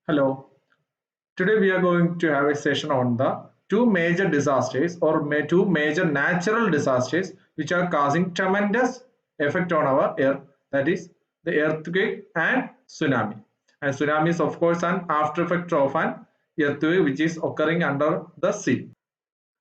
Hello. Today we are going to have a session on the two major disasters or two major natural disasters which are causing tremendous effect on our earth, that is the earthquake and tsunami. And tsunami is of course an after effect of an earthquake which is occurring under the sea.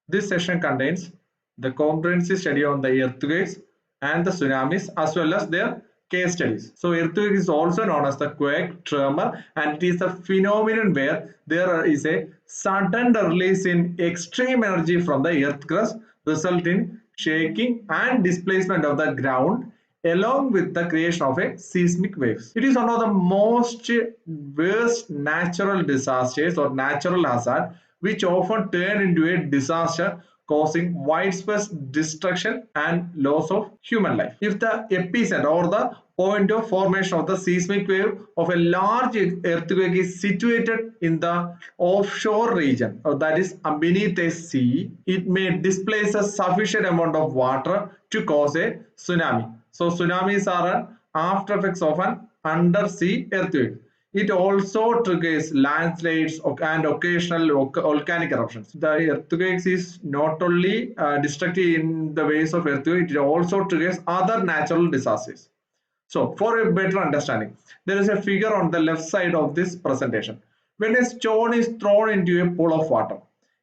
This session contains the comprehensive study on the earthquakes and the tsunamis as well as their case studies. So earthquake is also known as the quake, tremor, and it is a phenomenon where there is a sudden release in extreme energy from the earth crust, result in shaking and displacement of the ground along with the creation of a seismic waves. It is one of the most worst natural disasters or natural hazard which often turn into a disaster causing widespread destruction and loss of human life. If the epicenter or the point of formation of the seismic wave of a large earthquake is situated in the offshore region, or that is beneath a sea, it may displace a sufficient amount of water to cause a tsunami. So tsunamis are an after effects of an undersea earthquake. It also triggers landslides and occasional volcanic eruptions. The earthquakes is not only destructive in the ways of earthquake, it also triggers other natural disasters. So for a better understanding, there is a figure on the left side of this presentation. When a stone is thrown into a pool of water,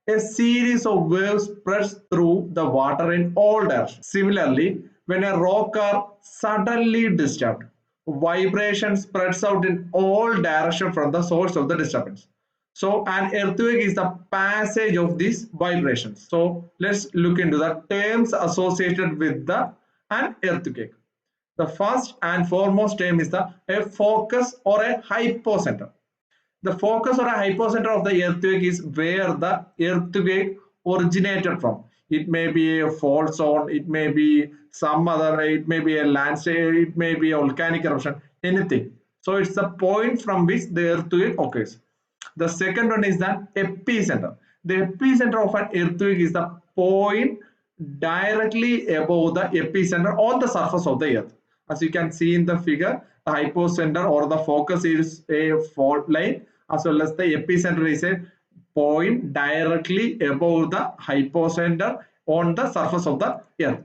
a series of waves spreads through the water in all directions. Similarly, when a rock are suddenly disturbed, vibration spreads out in all directions from the source of the disturbance. So an earthquake is the passage of these vibrations. So let's look into the terms associated with an earthquake. The first and foremost term is a focus or a hypocenter. The focus or a hypocenter of the earthquake is where the earthquake originated from. It may be a fault zone, it may be some other, it may be a landslide, it may be a volcanic eruption, anything. So it's the point from which the earthquake occurs. The second one is the epicenter. The epicenter of an earthquake is the point directly above the epicenter on the surface of the earth. As you can see in the figure, the hypocenter or the focus is a fault line, as well as the epicenter is a point directly above the hypocenter on the surface of the earth.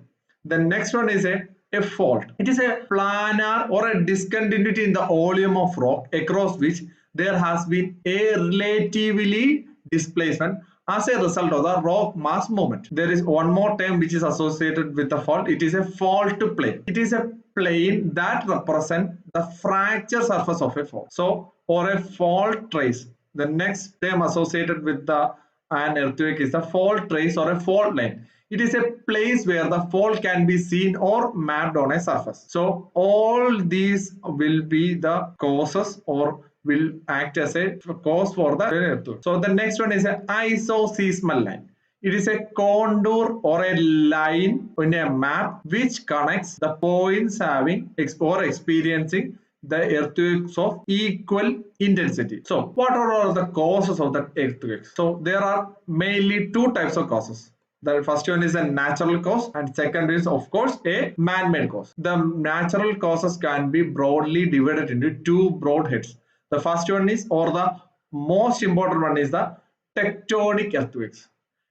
The next one is a fault. It is a planar or a discontinuity in the volume of rock across which there has been a relatively displacement as a result of the rock mass movement. There is one more term which is associated with the fault. It is a fault plane. It is a plane that represents the fracture surface of a fault. So, or a fault trace. The next term associated with an earthquake is the fault trace or a fault line. It is a place where the fault can be seen or mapped on a surface. So all these will be the causes or will act as a cause for the earthquake. So the next one is an isoseismal line. It is a contour or a line in a map which connects the points having or experiencing the earthquakes of equal intensity. So what are all the causes of the earthquakes? So there are mainly two types of causes. The first one is a natural cause and second is of course a man-made cause. The natural causes can be broadly divided into two broad heads. The first one is, or the most important one is, the tectonic earthquakes.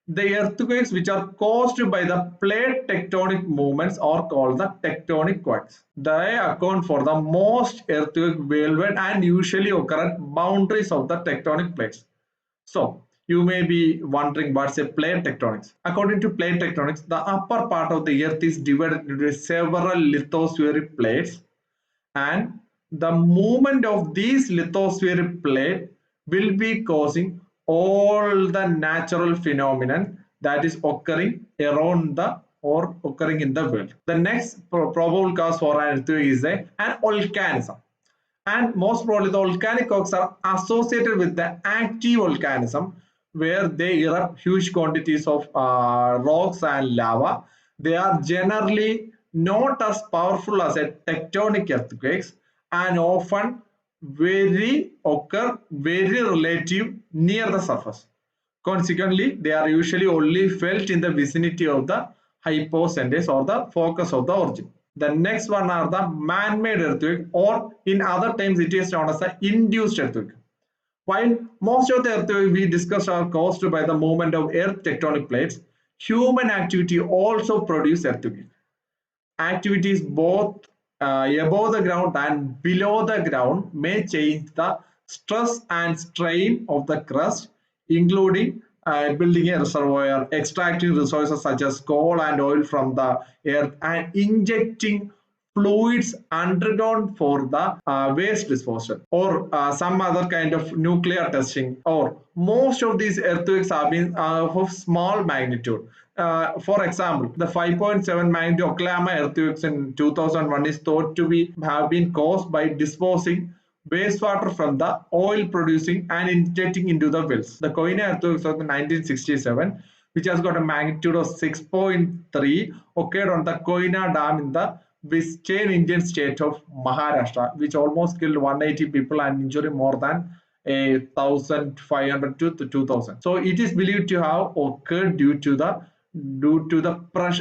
The earthquakes which are caused by the plate tectonic movements are called the tectonic quakes. They account for the most earthquakes worldwide and usually occur at boundaries of the tectonic plates. So you may be wondering what's a plate tectonics. According to plate tectonics, the upper part of the earth is divided into several lithospheric plates, and the movement of these lithospheric plates will be causing all the natural phenomenon that is occurring around the or occurring in the world. The next probable cause for an earthquake is an volcanism. And most probably the volcanic causes are associated with the active volcanism where they erupt huge quantities of rocks and lava. They are generally not as powerful as a tectonic earthquakes and often occur very relative near the surface. Consequently, they are usually only felt in the vicinity of the hypocenter or the focus of the origin. The next one are the man-made earthquake, or in other terms it is known as the induced earthquake. While most of the earthquakes we discussed are caused by the movement of earth tectonic plates, human activity also produces earthquakes. Activities both above the ground and below the ground may change the stress and strain of the crust, including building a reservoir, extracting resources such as coal and oil from the earth, and injecting fluids underground for the waste disposal, or some other kind of nuclear testing. Or most of these earthquakes have been of small magnitude. For example, the 5.7 magnitude Oklahoma earthquakes in 2001 is thought to have been caused by disposing wastewater from the oil producing and injecting into the wells. The Koina earthquakes of 1967, which has got a magnitude of 6.3, occurred on the Koina Dam in the Western Indian state of Maharashtra, which almost killed 180 people and injured more than 1,500 to 2,000. So it is believed to have occurred due to the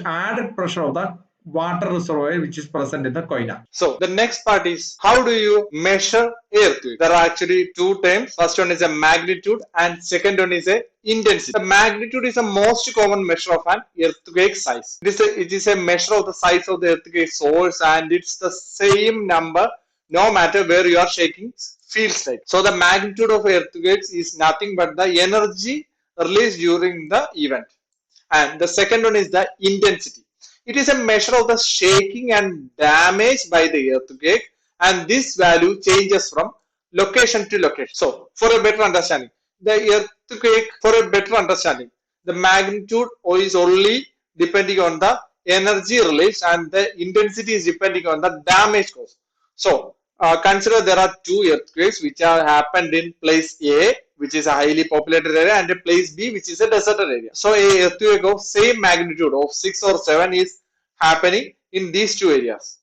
added pressure of the water reservoir which is present in the Koina. So the next part is, how do you measure earthquake? There are actually two terms. First one is a magnitude and second one is a intensity. The magnitude is the most common measure of an earthquake size. It is a measure of the size of the earthquake source, and it's the same number no matter where you are shaking feels like. So the magnitude of earthquakes is nothing but the energy released during the event. And the second one is the intensity. It is a measure of the shaking and damage by the earthquake, and this value changes from location to location. So, for a better understanding, the magnitude is only depending on the energy released, and the intensity is depending on the damage caused. So, consider there are two earthquakes which have happened in place A, which is a highly populated area, and a place B, which is a deserted area. So a earthquake of same magnitude of 6 or 7 is happening in these two areas.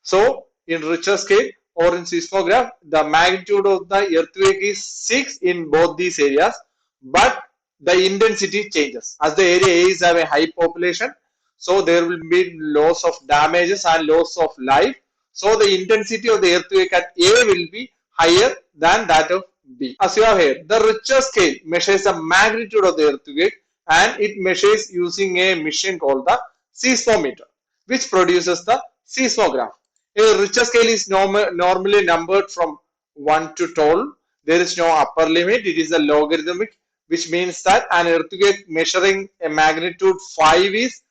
So in Richter scale or in seismograph, the magnitude of the earthquake is 6 in both these areas, but the intensity changes. As the area A is have a high population, so there will be loss of damages and loss of life. So the intensity of the earthquake at A will be higher than that of B. As you have here, the Richter scale measures the magnitude of the earthquake, and it measures using a machine called the seismometer, which produces the seismograph. A Richter scale is normally numbered from 1 to 12. There is no upper limit. It is a logarithmic, which means that an earthquake measuring a magnitude 5 is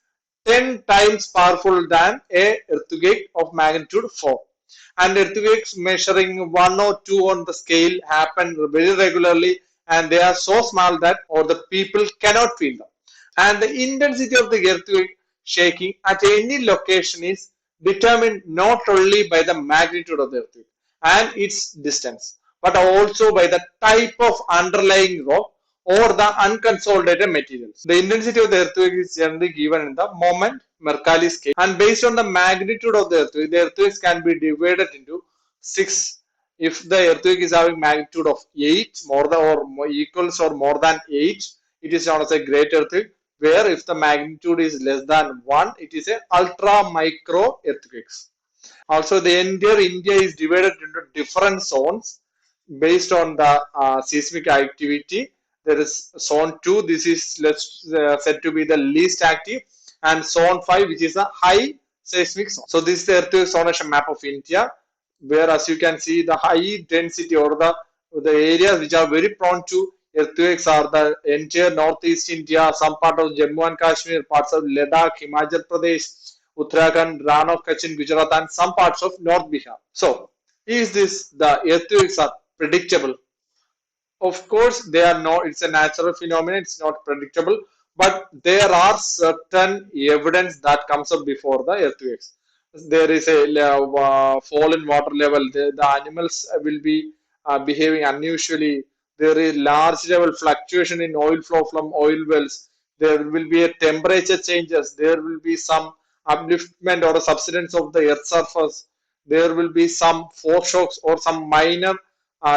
10 times powerful than a earthquake of magnitude 4. And earthquakes measuring 1 or 2 on the scale happen very regularly, and they are so small that or the people cannot feel them. And the intensity of the earthquake shaking at any location is determined not only by the magnitude of the earthquake and its distance, but also by the type of underlying rock or the unconsolidated materials. The intensity of the earthquake is generally given in the moment Mercalli scale, and based on the magnitude of the earthquakes can be divided into 6. If the earthquake is having magnitude of 8, more than or more equals or more than 8, it is known as a great earthquake. Where if the magnitude is less than 1, it is a ultra micro earthquakes. Also, the entire India is divided into different zones based on the seismic activity. There is zone 2, this is said to be the least active, and zone 5, which is a high seismic zone. So this is the earthquake zonation map of India, where as you can see the high density or the areas which are very prone to earthquakes are the entire northeast India, some part of Jammu and Kashmir, parts of Ladakh, Himachal Pradesh, Uttarakhand, Ran of Kutch in Gujarat, and some parts of North Bihar. So is this the earthquakes are predictable? Of course, they are not. It's a natural phenomenon. It's not predictable, but there are certain evidence that comes up before the earthquakes. There is a fall in water level. The animals will be behaving unusually. There is large level fluctuation in oil flow from oil wells. There will be a temperature changes. There will be some upliftment or a subsidence of the earth surface. There will be some foreshocks or some minor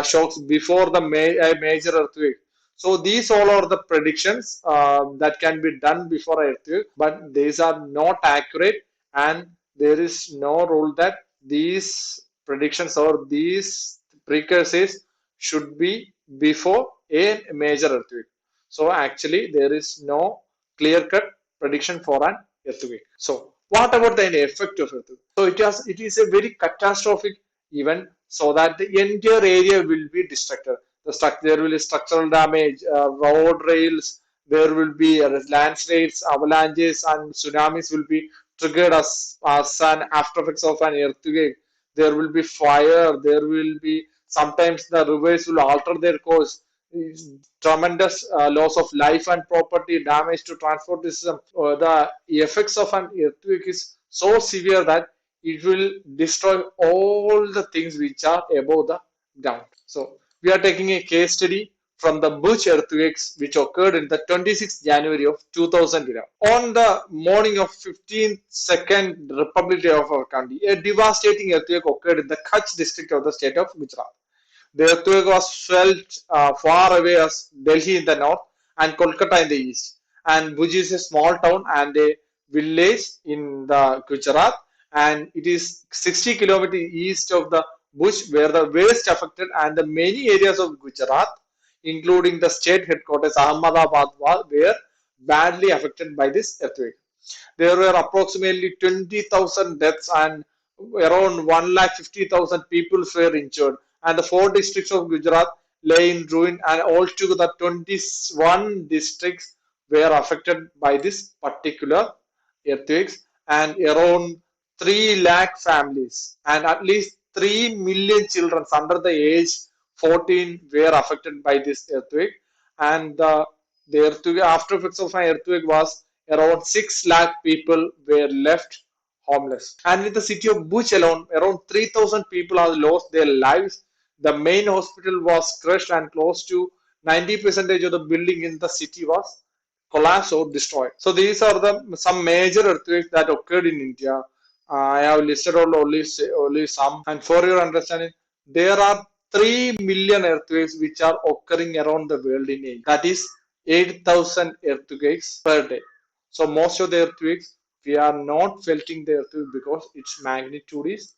shocks before the major earthquake. So these all are the predictions that can be done before an earthquake, but these are not accurate, and there is no rule that these predictions or these precursors should be before a major earthquake. So actually there is no clear-cut prediction for an earthquake. So what about the effect of earthquake? So it is a very catastrophic event, so that the entire area will be destructed. There will be structural damage, road rails, there will be landslides, avalanches, and tsunamis will be triggered as an after effects of an earthquake. There will be fire, there will be sometimes the rivers will alter their course, tremendous loss of life and property, damage to transport system. The effects of an earthquake is so severe that it will destroy all the things which are above the ground. So we are taking a case study from the Butch earthquakes which occurred in the 26th January of 2011. On the morning of 15th second Republic Day of our country, a devastating earthquake occurred in the Kutch district of the state of Gujarat. The earthquake was felt far away as Delhi in the north and Kolkata in the east. And Bhuj is a small town and a village in the Gujarat, and it is 60 kilometers east of the Bhuj, where the worst affected, and the many areas of Gujarat, including the state headquarters Ahmedabad, were badly affected by this earthquake. There were approximately 20,000 deaths and around 150,000 people were injured. And the four districts of Gujarat lay in ruin, and altogether 21 districts were affected by this particular earthquakes, and around 3 lakh families and at least 3 million children under the age 14 were affected by this earthquake. And the earthquake, after effects of an earthquake was around 6 lakh people were left homeless. And in the city of Bhuj alone, around 3,000 people have lost their lives. The main hospital was crushed, and close to 90% of the building in the city was collapsed or destroyed. So these are the some major earthquakes that occurred in India. I have listed only some, and for your understanding, there are 3 million earthquakes which are occurring around the world in India. That is 8,000 earthquakes per day. So most of the earthquakes, we are not felting the earthquake because its magnitude is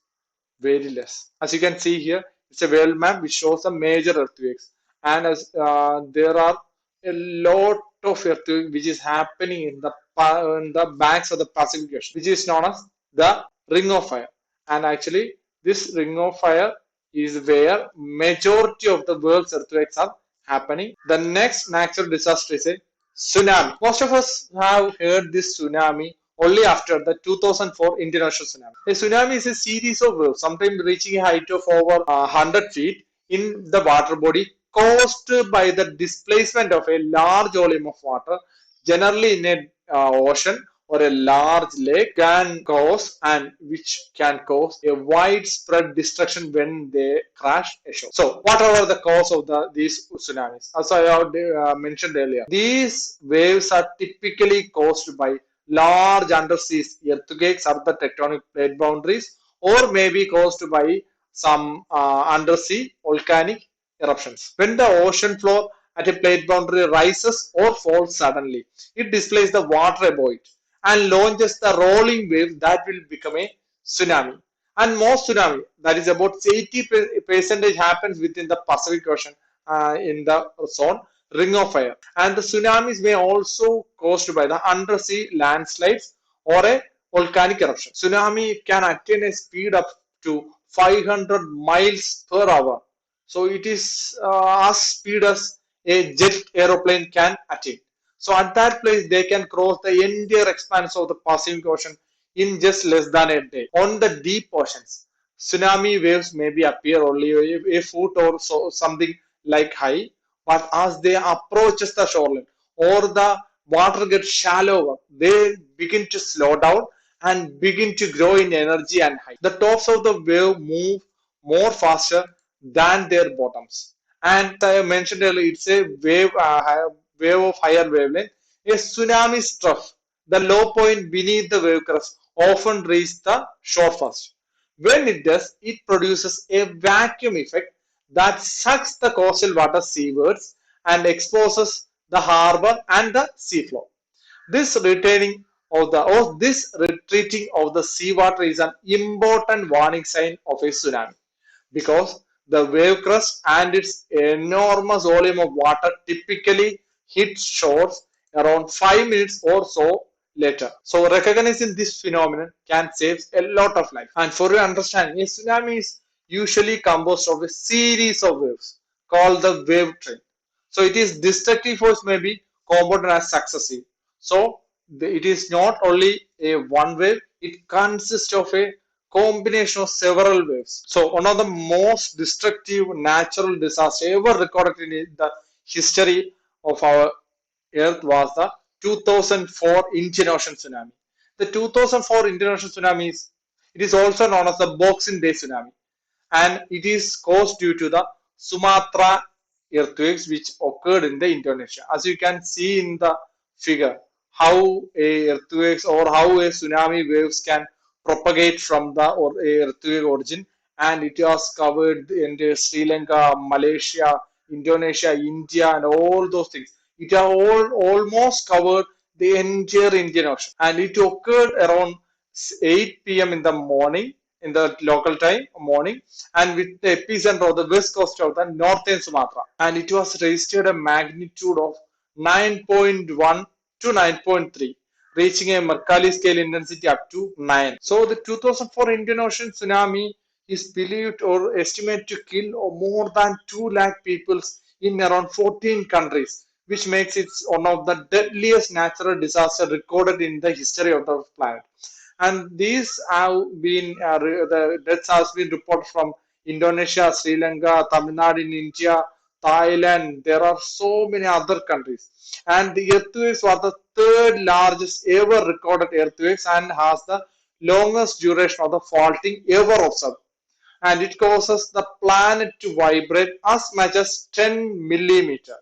very less. As you can see here, it's a world map which shows the major earthquakes, and as there are a lot of earthquake which is happening in the banks of the Pacific Ocean, which is known as the Ring of Fire. And actually, this Ring of Fire is where majority of the world's earthquakes are happening. The next natural disaster is a tsunami. Most of us have heard this tsunami only after the 2004 Indian Ocean tsunami. A tsunami is a series of waves, sometimes reaching a height of over 100 feet in the water body, caused by the displacement of a large volume of water, generally in a ocean or a large lake, can cause, and which can cause a widespread destruction when they crash ashore. So, what are the cause of these tsunamis? As I have mentioned earlier, these waves are typically caused by large undersea earthquakes at the tectonic plate boundaries, or may be caused by some undersea volcanic eruptions. When the ocean floor at a plate boundary rises or falls suddenly, it displaces the water above it and launches the rolling wave that will become a tsunami. And most tsunami, that is about 80% happens within the Pacific Ocean in the zone Ring of Fire. And the tsunamis may also caused by the undersea landslides or a volcanic eruption. Tsunami can attain a speed up to 500 miles per hour. So it is as speed as a jet aeroplane can attain. So at that place, they can cross the entire expanse of the Pacific Ocean in just less than a day. On the deep oceans, tsunami waves maybe appear only a foot or so, something like high, but as they approaches the shoreline or the water gets shallower, they begin to slow down and begin to grow in energy and height. The tops of the wave move more faster than their bottoms. And I mentioned earlier, it's a wave of higher wavelength. A tsunami trough, the low point beneath the wave crest, often reaches the shore first. When it does, it produces a vacuum effect that sucks the coastal water seawards and exposes the harbor and the seafloor. This retreating of the seawater is an important warning sign of a tsunami, because the wave crest and its enormous volume of water typically hits shores around 5 minutes or so later. So recognizing this phenomenon can save a lot of life. And for your understanding, a tsunami is usually composed of a series of waves called the wave train. So it is destructive force may be compounded as successive. So it is not only a one wave, it consists of a combination of several waves. So one of the most destructive natural disasters ever recorded in the history of our Earth was the 2004 Indian Ocean tsunami. The 2004 Indian Ocean tsunami is also known as the Boxing Day tsunami, and it is caused due to the Sumatra earthquakes which occurred in the Indonesia. As you can see in the figure, how a earthquakes or how a tsunami waves can propagate from the or a earthquake origin, and it was covered in Sri Lanka, Malaysia, Indonesia, India, and all those things. It has all almost covered the entire Indian Ocean, and it occurred around 8 p.m. in the morning in the local time morning, and with the epicenter of the west coast of the northern Sumatra, and it was registered a magnitude of 9.1 to 9.3, reaching a Mercalli scale intensity up to 9. So the 2004 Indian Ocean tsunami is believed or estimated to kill more than 2 lakh people in around 14 countries, which makes it one of the deadliest natural disasters recorded in the history of the planet. And these have been the deaths has been reported from Indonesia, Sri Lanka, Tamil Nadu in India, Thailand. There are so many other countries, and the earthquakes were the third largest ever recorded earthquakes and has the longest duration of the faulting ever observed, and it causes the planet to vibrate as much as 10 millimeter,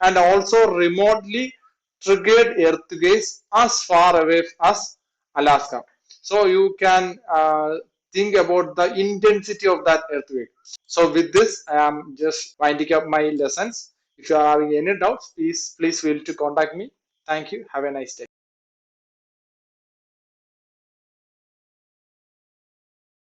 and also remotely triggered earthquakes as far away as Alaska. So you can think about the intensity of that earthquake. So with this, I am just winding up my lessons. If you are having any doubts, please feel to contact me. Thank you. Have a nice day.